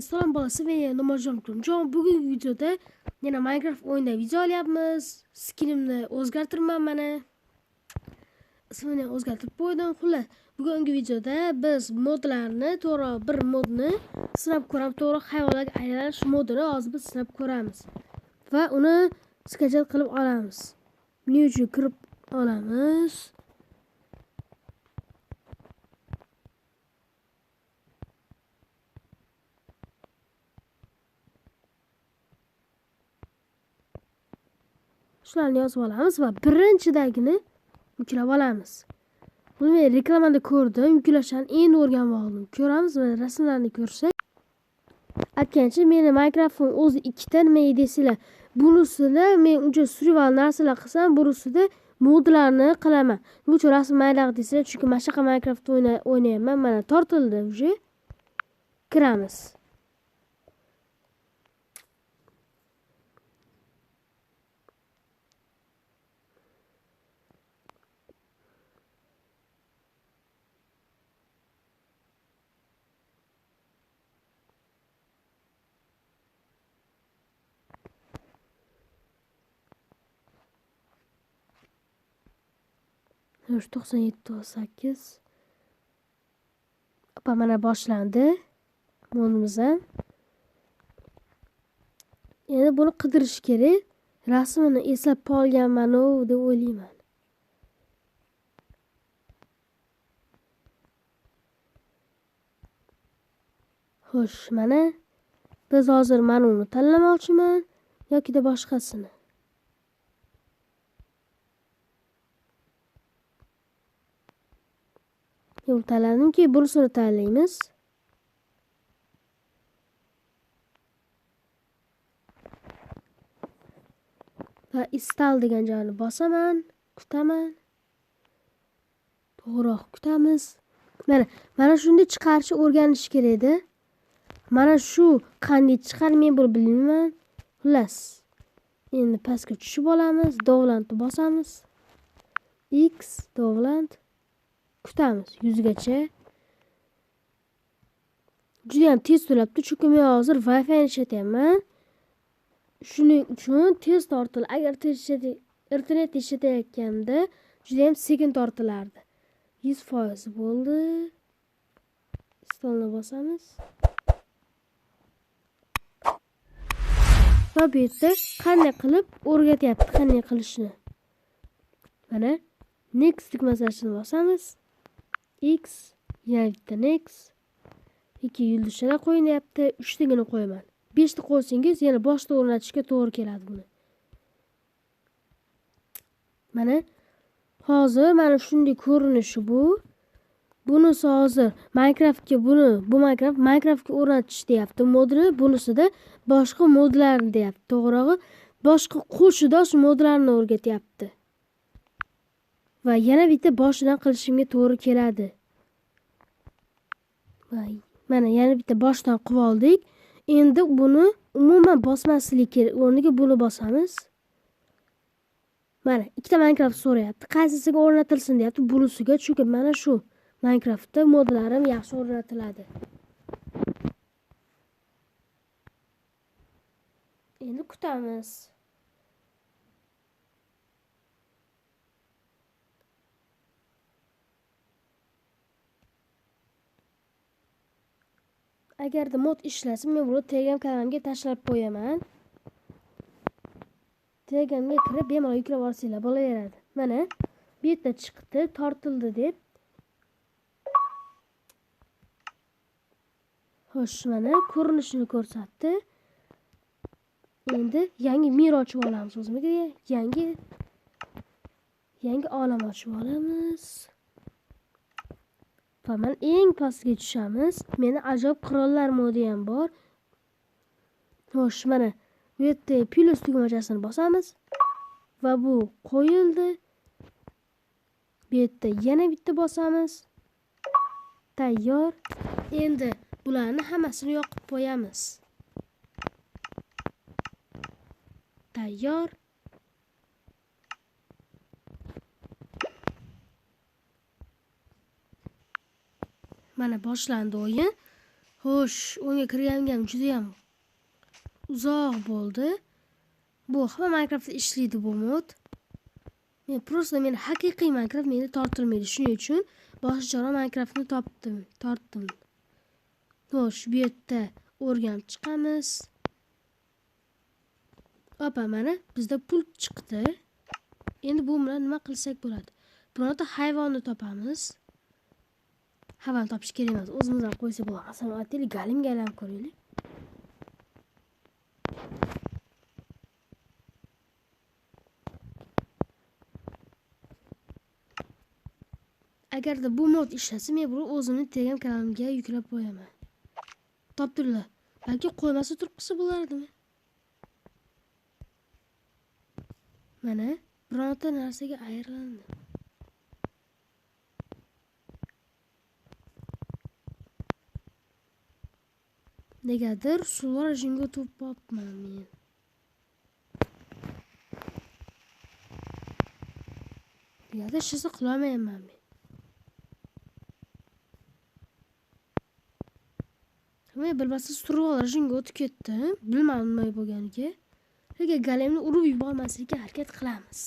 Salom bolasi, men yana Namojon. Bugungi videoda yana Minecraft o'yinida video olyapmiz. Skinimni o'zgartirman mana. Ismini o'zgartirib qo'ydim. Xullas, bugungi videoda biz modlarni, to'g'ri bir modni sinab ko'ramiz. To'g'ri hayvonlarga aylanish modini hozir biz sinab ko'ramiz. Va uni skachat qilib olamiz. Buning uchun kirib olamiz. Shularni yozib olamiz va birinchidagini yuklab olamiz. Buni men reklamada ko'rdim. Yuklashdan endi o'rganib oldim. Ko'ramiz va rasmlarni ko'rsak. Aytgancha meni Minecraft'im o'zi ikkita nima deysizlar. Bunisida men uncha survival narsalar qilsam, bunisida modlarni qilaman. Bu uchun rasm mayliq deysizlar, chunki mana shunaqa Minecraft o'ynayapman. Mana tortildi уже. Kiramiz. Yosh 97-98. Apa mana boshlandi. Modimiz ham. Endi buni qidirish kerak. Rasmini eslab qolganman-ku deb o'ylayman. Xo'sh, mana biz hozir mana uni tanlamoqchiman yoki boshqasini. Yo'l tanladimki, bunisini tanlaymiz. Va install degan joyni bosaman, kutaman. To'g'riroq kutamiz. Mana shunday chiqarishni o'rganish kerak edi. Mana shu qanday chiqar men buni bilmayman. Xullas. Endi pastga tushib olamiz, dovlandni bosamiz. X dovland kutamiz 100 gacha. Juda ham tez to'labdi, chunki men hozir Wi-Fi ni ishlatyapman. Shuning uchun tez tortiladi. Agar internet ishlatayotganda juda ham sekin tortilardi. 100% bo'ldi. Installni bosamiz. Va bu yerda qanday qilib o'rgatyapti, qanday qilishni. Mana next tugmasini bosamiz. X yana bitta next. 2 yulduzchalar qo'yinyapti. 3 tagini qo'yaman. 5 ta qo'ysangiz yana boshda o'rnatishga to'g'ri keladi buni. Mana hozir mana shunday ko'rinishi bu. Bunisi hozir Minecraftga bu Minecraftga o'rnatish deyapti modni. Bunisida boshqa modlarni deyapti. To'g'rirog'i boshqa qo'shidosh modlarni o'rgatyapti. Va yana bitta boshidan qilishimga to'g'ri keladi. Mana yana bitta boshdan qilib oldik. Endi buni umuman bosmaslik kerak. O'rniga buni bosamiz. Mana ikkita Minecraft so'rayapti. Qaysisiga o'rnatilsin deyapti. Bunisiga, chunki mana shu Minecraftda modlarim yaxshi o'rnatiladi. Endi kutamiz. Agarda mod ishlasin, men buni Telegram kanalimga tashlab qo'yaman. Telegramga kirib bemalol yuklab olsanglar bo'laveradi. Mana bu yerda chiqdi, tortildi deb. Xo'sh, mana ko'rinishini ko'rsatdi. Endi yangi mir ochib olamiz o'zimizga. Yangi olam ochib olamiz. Va men eng pastga tushamiz. Meni ajoyib qirollar modi ham bor. Xo'sh, mana bu yerda plus tugmachasini bosamiz. Va bu qo'yildi. Bu yerda yana bitta bosamiz. Tayyor. Endi bularni hammasini yoqib qo'yamiz. Tayyor. Mana boshlandi o'yin. Xo'sh, o'yinga kirganimga juda ham uzoq bo'ldi. Bu hamma Minecraftda ishlaydi bu mod. Men просто meni haqiqiy Minecraft meni tortilmaydi. Shuning uchun boshqacha Minecraftni tortdim. Xo'sh, bu yerda o'rganib chiqamiz. Opa, mana bizda pul chiqdi. Endi bu bilan nima qilsak bo'ladi? Bironta hayvonni topamiz. Hayvon topish kerak emas. O'zimizdan qo'ysak bo'ladi. Masalan, aytaylik, galimga aylanib ko'raylik. Agarda bu mod ishlasa, men buni o'zimning Telegram kanalimga yuklab qo'yaman. Topdilar. Balki qo'ymasa turib qilsa bo'lardimi? Mana bironta narsaga ayrildi. Negadir suv rejimga o'tib qolibman men. Negadir shisa qilolmayman men. Men bilmasa survival rejimga o'tib ketdim. Bilmadim nima bo'lganiga. Lekin galemni urib yubormaslikka harakat qilamiz.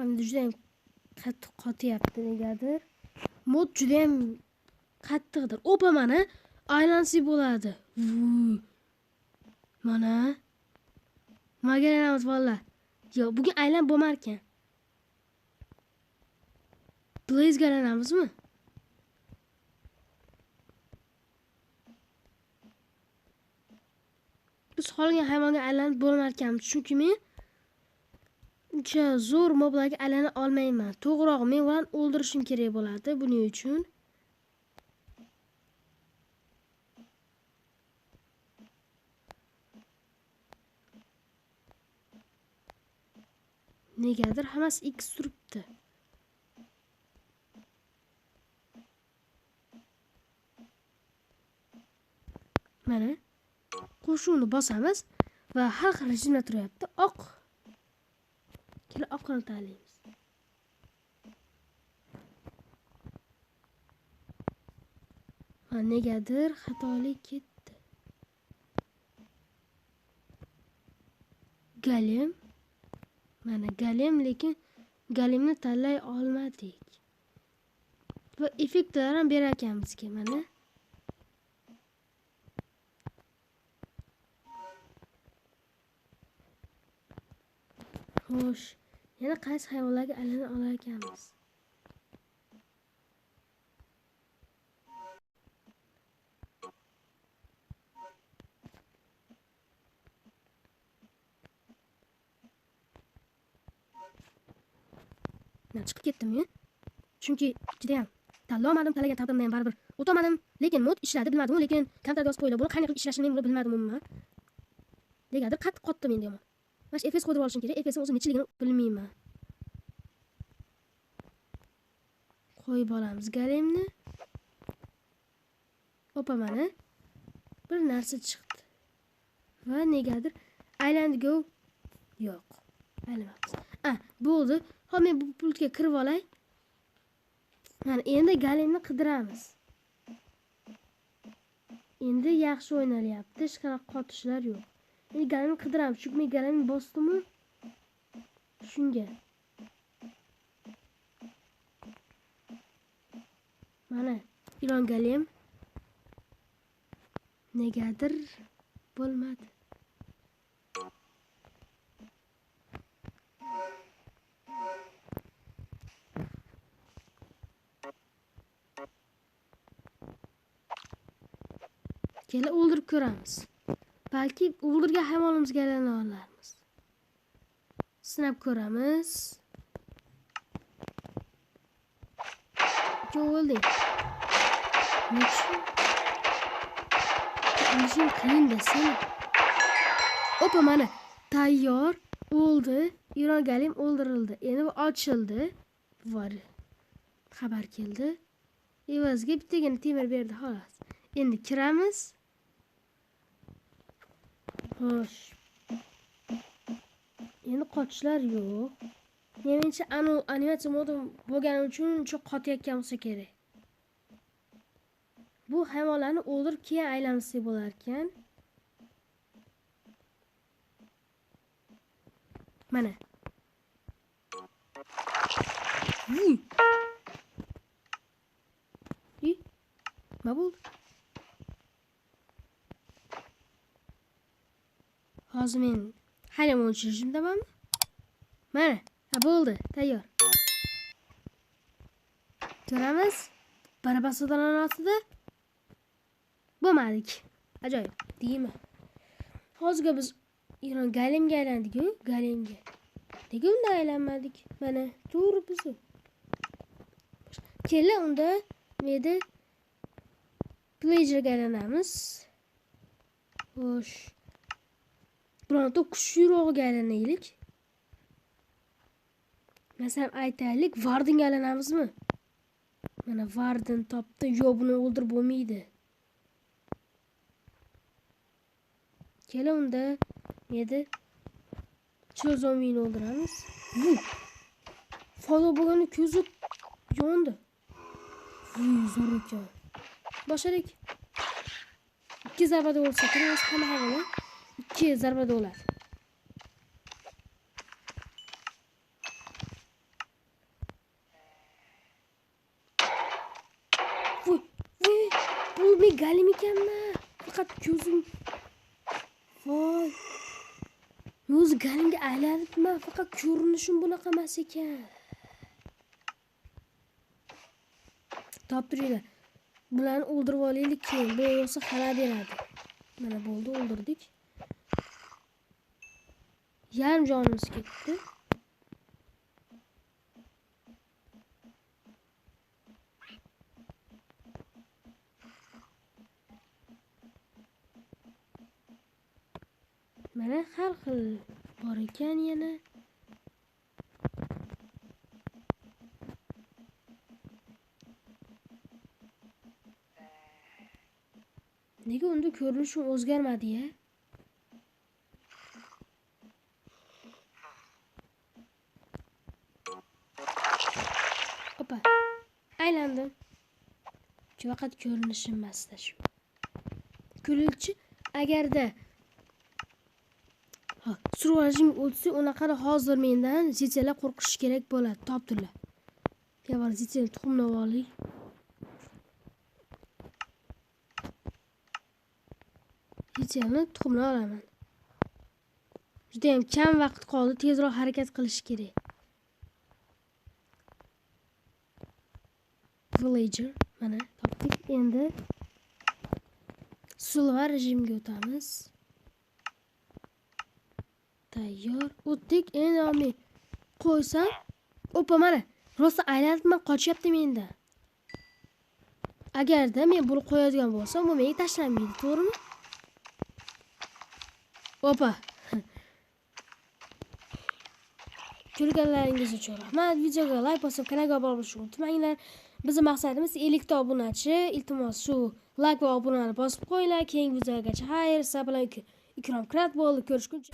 Endi juda ham qattiq qotyapti negadir. Mod juda ham qattiqdir. Opa, mana aylansi bo'ladi. Mana aylanamiz vallahi. Yo, bugun aylan bo'lmar ekan. Blaze aylanamizmi? Biz qolgan hayvonga aylanib bo'lmar ekan, chunki men uncha zo'r moblarga aylana olmayman. To'g'riroq men ularni o'ldirishim kerak bo'ladi buning uchun. Negadir hammasi X turibdi. Mana qo'shuvni bosamiz va har xil rejimda turyapti. Oq. Keling, oqni tanlaymiz. Va negadir xatolik ketdi. Galim. Mana galim, lekin galimni tanlay olmadik. Va effektlar ham berar ekanmizki, mana. Xo'sh, yana qaysi hayvonlarga aylana olar ekanmiz? Men chiqib ketdim-ya. Chunki juda ham tanlolmadim, talagan taqdirimdan ham baribir o'tolmadim. Lekin mod ishladi, bilmadim, lekin kompyuterga yozib qo'yilib, buni qanday qilib ishlashini men bilmadim umuman. Negadir qattiq qotdi menda yomon. Mana shu FPS qo'ydirib olishim kerak. FPS o'zi nechiligini bilmayman. Qo'yib olamiz galemni. Opa, mana bir narsa chiqdi. Va negadir aylandigo yo'q. Aylanamiz. Bo'ldi. Hop, men bu pultga kirib olay. Mana endi galemni qidiramiz. Endi yaxshi o'ynalyapti. Hech qanaqa qotishlar yo'q. Endi galemni qidiramiz. Chunki men galemni bosdim-ku. Shunga. Mana ilon galem. Negadir bo'lmadi. Kela o'ldirib ko'ramiz. Balki o'ldirgan hayvonimizga aylana olamiz. Sinab ko'ramiz. O'lding. Nechun qiyin desam. Opa, mana tayyor o'ldi. Iron galim o'ldirildi. Endi bu ochildi. Var. Xabar keldi. evaziga bittagina temir berdi xolos. Endi kiramiz. Xo'sh. Endi qochishlar yo'q. Menimcha animatsiya modi bo'lgani uchun uncha qotayotgan bo'lsa kerak. Bu hayvonlarni o'ldirib keyin aylansak bo'lar ekan. Mana. Nima bo'ldi? Hozir men halim o'chirishimdamanmi? Mana, bo'ldi, tayyor. Ko'ramiz. Barabasodalar ostida bo'lmadik. Ajoyib, deymi? Hozirga biz Galemga aylandik-ku, Galemga. Nega unda aylanmadik? Mana, to'g'ri bizni. Kela unda meda Pleasure aylanamiz. Xo'sh. Bironta qush yurog'iga aylanaylik. Masalan, aytaylik, Vardinga aylanamizmi? Mana Vardin topdi, yo'q buni o'ldirib bo'lmaydi. Kela unda edi. Chol zombini o'ldiramiz. Foto bo'lgani ko'zi yondi. Zo'r ekan. Boshladik. 2 zarbada o'lsa kerak, hamma hayvon 2 zarbada o'ladi. Bu men Galim ekanman. Faqat ko'zim. Voy. O'zi Galimga aylanibman, faqat ko'rinishim bunaqa emas ekan. Toptiringlar. Bularni o'ldirib olaylik keyin, bu yo'qsa xabar beradi. Mana bo'ldi, o'ldirdik. Yarim jonimiz ketdi. Mana har xil bor ekan yana. Nega unda ko'rinishim o'zgarmadi-ya? Opa. Aylandim. Faqat ko'rinishim emasda shu. Kulilchi agarda survajim o'tsa, unaqa hozir mendan zitselar qo'rqish kerak bo'ladi, topdilar. Yavar zitsel tuxumni olaylik. Zitselni tuxumni olaman. Juda ham kam vaqt qoldi, tezroq harakat qilish kerak. Villager mana topdik. Endi silver rejimga o'tamiz. Tayyor. O'tdik. Endi men qo'ysam, opa mana, rosa aylanibman, qochyapti mendan. Agarda men buni qo'yadigan bo'lsam, bu menga tashlanmaydi, to'g'rimi? Opa. Ko'rganlaringiz uchun rahmat. Videoga like bosib, kanalga obuna bo'lishni unutmanglar. Bizning maqsadimiz 50 ta obunachi. Iltimos, shu like va obunani bosib qo'yinglar. Keyingi videogacha xayr, sizlar bilan Ikrom Krat bo'ldi. Ko'rishguncha